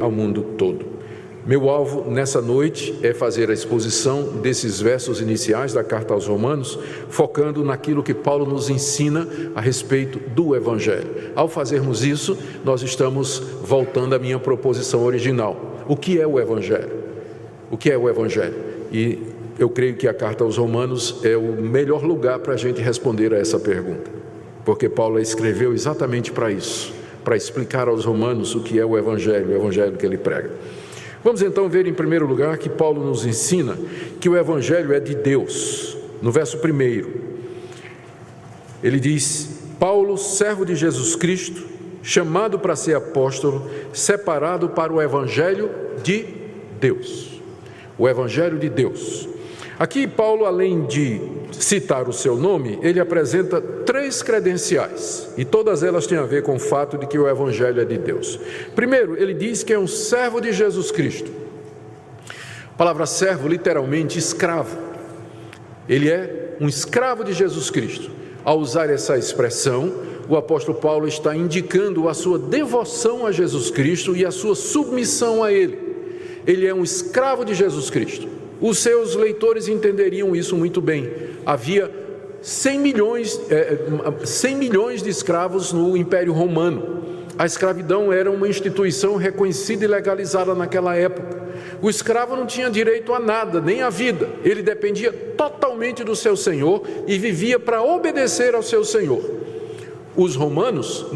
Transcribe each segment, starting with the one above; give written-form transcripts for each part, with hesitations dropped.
ao mundo todo. Meu alvo nessa noite é fazer a exposição desses versos iniciais da carta aos Romanos, focando naquilo que Paulo nos ensina a respeito do Evangelho. Ao fazermos isso, nós estamos voltando à minha proposição original. O que é o Evangelho? O que é o Evangelho? E eu creio que a carta aos Romanos é o melhor lugar para a gente responder a essa pergunta, porque Paulo escreveu exatamente para isso, para explicar aos romanos o que é o Evangelho que ele prega. Vamos então ver em primeiro lugar que Paulo nos ensina que o Evangelho é de Deus. No verso 1, ele diz: Paulo, servo de Jesus Cristo, chamado para ser apóstolo, separado para o Evangelho de Deus. O Evangelho de Deus. Aqui Paulo, além de citar o seu nome, ele apresenta 3 credenciais, e todas elas têm a ver com o fato de que o Evangelho é de Deus. Primeiro, ele diz que é um servo de Jesus Cristo. A palavra servo, literalmente escravo. Ele é um escravo de Jesus Cristo. Ao usar essa expressão, o apóstolo Paulo está indicando a sua devoção a Jesus Cristo e a sua submissão a Ele. Ele é um escravo de Jesus Cristo. Os seus leitores entenderiam isso muito bem. Havia 100 milhões de escravos no Império Romano. A escravidão era uma instituição reconhecida e legalizada naquela época. O escravo não tinha direito a nada, nem à vida. Ele dependia totalmente do seu senhor e vivia para obedecer ao seu senhor. Os romanos,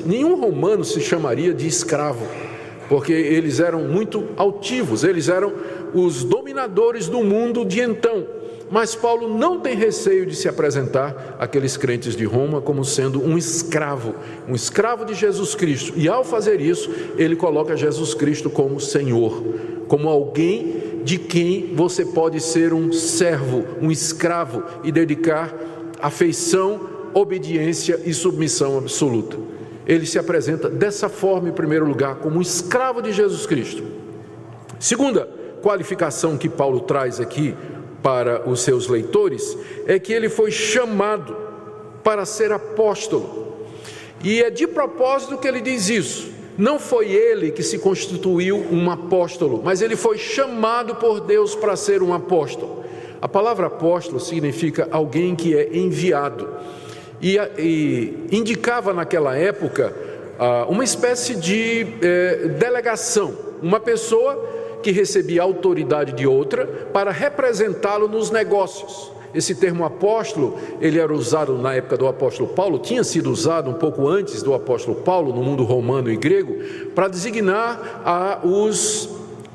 nenhum romano se chamaria de escravo, porque eles eram muito altivos, eles eram os dominadores do mundo de então. Mas Paulo não tem receio de se apresentar àqueles crentes de Roma como sendo um escravo de Jesus Cristo. E ao fazer isso, ele coloca Jesus Cristo como Senhor, como alguém de quem você pode ser um servo, um escravo e dedicar afeição, obediência e submissão absoluta. Ele se apresenta dessa forma, em primeiro lugar, como um escravo de Jesus Cristo. Segunda qualificação que Paulo traz aqui para os seus leitores é que ele foi chamado para ser apóstolo. E é de propósito que ele diz isso. Não foi ele que se constituiu um apóstolo, mas ele foi chamado por Deus para ser um apóstolo. A palavra apóstolo significa alguém que é enviado. E indicava naquela época uma espécie de delegação, uma pessoa que recebia a autoridade de outra para representá-lo nos negócios. Esse termo apóstolo, ele era usado na época do apóstolo Paulo, tinha sido usado um pouco antes do apóstolo Paulo, no mundo romano e grego, para designar os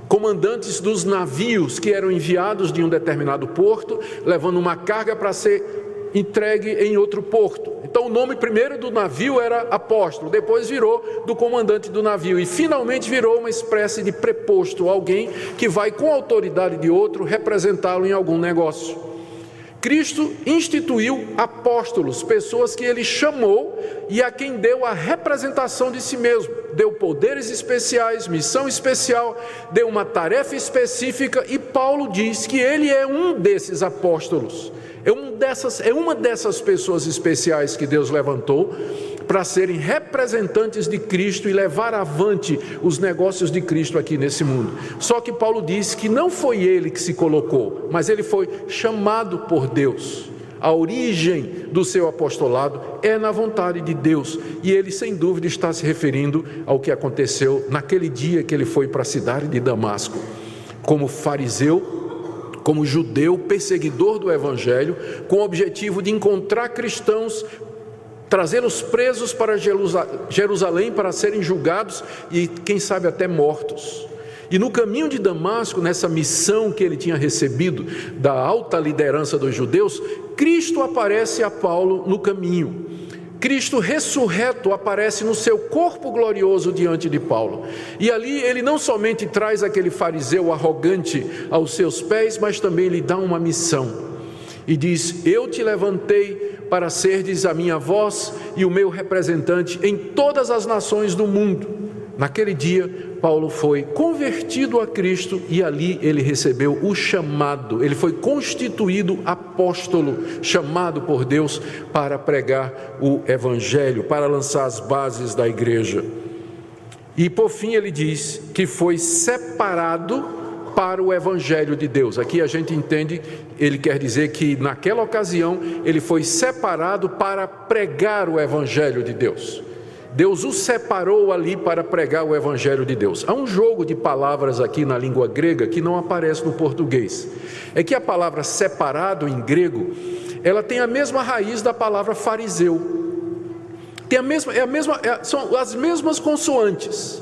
comandantes dos navios que eram enviados de um determinado porto, levando uma carga para ser entregue em outro porto. Então o nome primeiro do navio era apóstolo, depois virou do comandante do navio e finalmente virou uma espécie de preposto, alguém que vai com a autoridade de outro representá-lo em algum negócio. Cristo instituiu apóstolos, pessoas que ele chamou e a quem deu a representação de si mesmo, deu poderes especiais, missão especial, deu uma tarefa específica, e Paulo diz que ele é um desses apóstolos. É uma dessas pessoas especiais que Deus levantou para serem representantes de Cristo e levar avante os negócios de Cristo aqui nesse mundo. Só que Paulo diz que não foi ele que se colocou, mas ele foi chamado por Deus. A origem do seu apostolado é na vontade de Deus, e ele sem dúvida está se referindo ao que aconteceu naquele dia que ele foi para a cidade de Damasco, como fariseu, como judeu, perseguidor do Evangelho, com o objetivo de encontrar cristãos, trazê-los presos para Jerusalém para serem julgados e, quem sabe, até mortos. E no caminho de Damasco, nessa missão que ele tinha recebido da alta liderança dos judeus, Cristo aparece a Paulo no caminho. Cristo ressurreto aparece no seu corpo glorioso diante de Paulo. E ali ele não somente traz aquele fariseu arrogante aos seus pés, mas também lhe dá uma missão. E diz: eu te levantei para serdes a minha voz e o meu representante em todas as nações do mundo. Naquele dia, Paulo foi convertido a Cristo e ali ele recebeu o chamado. Ele foi constituído apóstolo, chamado por Deus para pregar o Evangelho, para lançar as bases da igreja. E por fim ele diz que foi separado para o Evangelho de Deus. Aqui a gente entende, ele quer dizer que naquela ocasião ele foi separado para pregar o Evangelho de Deus. Deus o separou ali para pregar o Evangelho de Deus. Há um jogo de palavras aqui na língua grega que não aparece no português. É que a palavra separado em grego, ela tem a mesma raiz da palavra fariseu. São as mesmas consoantes,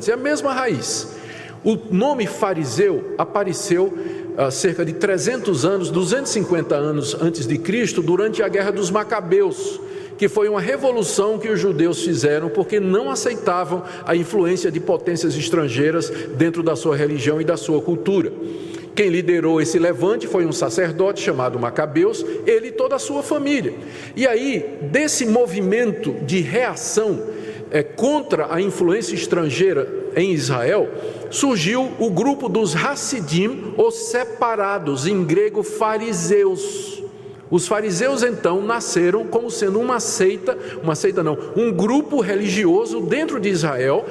é a mesma raiz. O nome fariseu apareceu há cerca de 300 anos, 250 anos antes de Cristo, durante a Guerra dos Macabeus, que foi uma revolução que os judeus fizeram porque não aceitavam a influência de potências estrangeiras dentro da sua religião e da sua cultura. Quem liderou esse levante foi um sacerdote chamado Macabeus, ele e toda a sua família. E aí, desse movimento de reação contra a influência estrangeira em Israel, surgiu o grupo dos Hassidim, os separados, em grego fariseus. Os fariseus então nasceram como sendo um grupo religioso dentro de Israel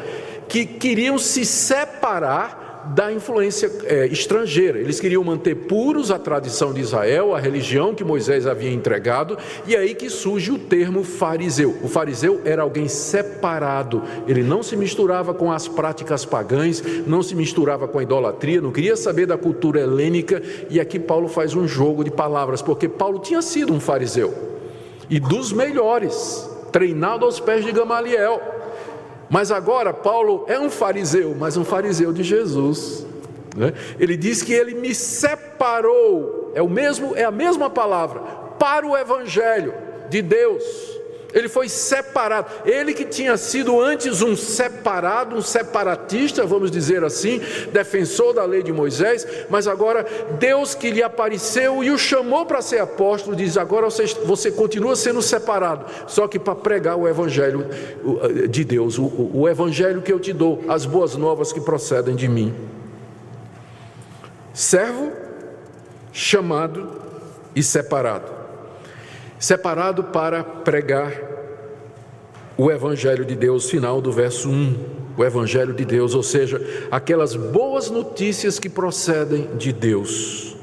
que queriam se separar da influência estrangeira. Eles queriam manter puros a tradição de Israel, a religião que Moisés havia entregado, e é aí que surge o termo fariseu. O fariseu era alguém separado, ele não se misturava com as práticas pagãs, não se misturava com a idolatria, não queria saber da cultura helênica, e aqui Paulo faz um jogo de palavras, porque Paulo tinha sido um fariseu, e dos melhores, treinado aos pés de Gamaliel. Mas agora Paulo é um fariseu, mas um fariseu de Jesus, né? Ele diz que ele me separou, é a mesma palavra, para o Evangelho de Deus. Ele foi separado, ele que tinha sido antes um separado, um separatista, vamos dizer assim, defensor da lei de Moisés, mas agora Deus que lhe apareceu e o chamou para ser apóstolo, diz: agora você continua sendo separado, só que para pregar o Evangelho de Deus, o Evangelho que eu te dou, as boas novas que procedem de mim. Servo, chamado e separado para pregar o Evangelho de Deus, final do verso 1, o Evangelho de Deus, ou seja, aquelas boas notícias que procedem de Deus.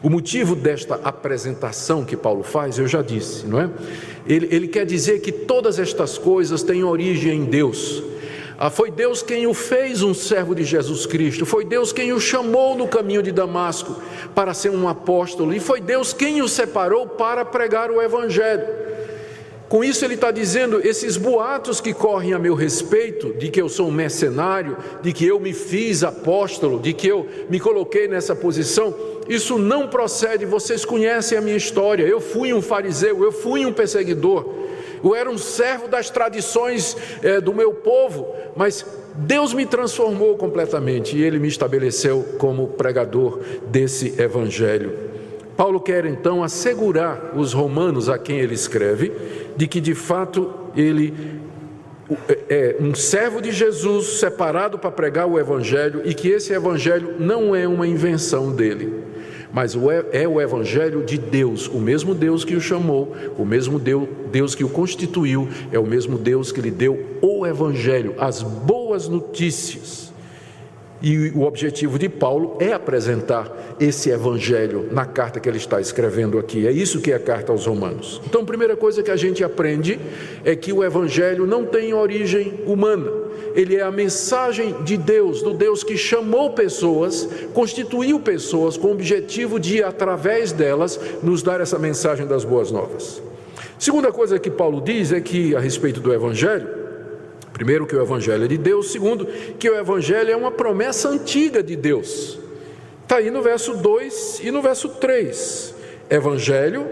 O motivo desta apresentação que Paulo faz, eu já disse, não é? Ele quer dizer que todas estas coisas têm origem em Deus. Foi Deus quem o fez um servo de Jesus Cristo, foi Deus quem o chamou no caminho de Damasco para ser um apóstolo, e foi Deus quem o separou para pregar o Evangelho. Com isso ele está dizendo, esses boatos que correm a meu respeito, de que eu sou um mercenário, de que eu me fiz apóstolo, de que eu me coloquei nessa posição, isso não procede. Vocês conhecem a minha história, eu fui um fariseu, eu fui um perseguidor, eu era um servo das tradições do meu povo, mas Deus me transformou completamente e Ele me estabeleceu como pregador desse Evangelho. Paulo quer então assegurar os romanos a quem ele escreve, de que de fato ele é um servo de Jesus, separado para pregar o Evangelho, e que esse Evangelho não é uma invenção dele, mas é o Evangelho de Deus, o mesmo Deus que o chamou, o mesmo Deus que o constituiu, é o mesmo Deus que lhe deu o Evangelho, as boas notícias. E o objetivo de Paulo é apresentar esse Evangelho na carta que ele está escrevendo aqui. É isso que é a carta aos Romanos. Então, a primeira coisa que a gente aprende é que o Evangelho não tem origem humana. Ele é a mensagem de Deus, do Deus que chamou pessoas, constituiu pessoas com o objetivo de, através delas, nos dar essa mensagem das boas novas. Segunda coisa que Paulo diz é que, a respeito do Evangelho, primeiro, que o Evangelho é de Deus. Segundo, que o Evangelho é uma promessa antiga de Deus. Está aí no verso 2 e no verso 3. Evangelho,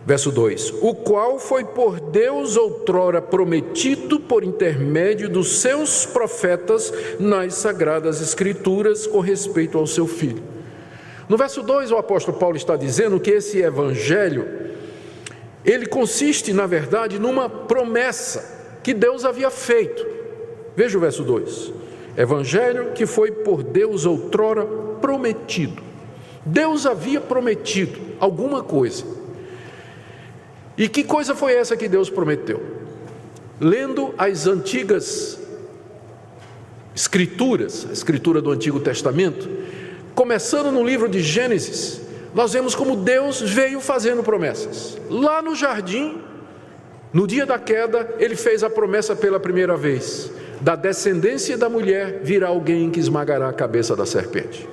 verso 2: o qual foi por Deus outrora prometido por intermédio dos seus profetas nas Sagradas Escrituras com respeito ao seu Filho. No verso 2, o apóstolo Paulo está dizendo que esse Evangelho, ele consiste, na verdade, numa promessa que Deus havia feito. Veja o verso 2: Evangelho que foi por Deus outrora prometido. Deus havia prometido alguma coisa. E que coisa foi essa que Deus prometeu? Lendo as antigas escrituras, a escritura do Antigo Testamento, começando no livro de Gênesis, nós vemos como Deus veio fazendo promessas. Lá no jardim, no dia da queda, Ele fez a promessa pela primeira vez: da descendência da mulher virá alguém que esmagará a cabeça da serpente.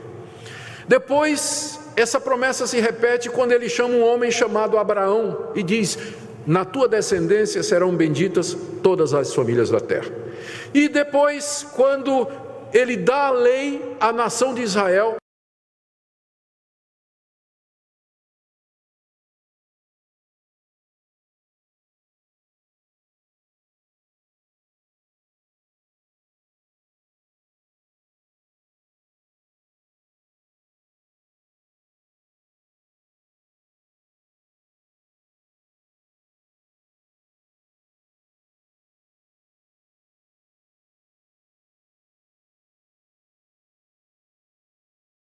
Depois, essa promessa se repete quando Ele chama um homem chamado Abraão e diz: na tua descendência serão benditas todas as famílias da terra. E depois, quando Ele dá a lei à nação de Israel,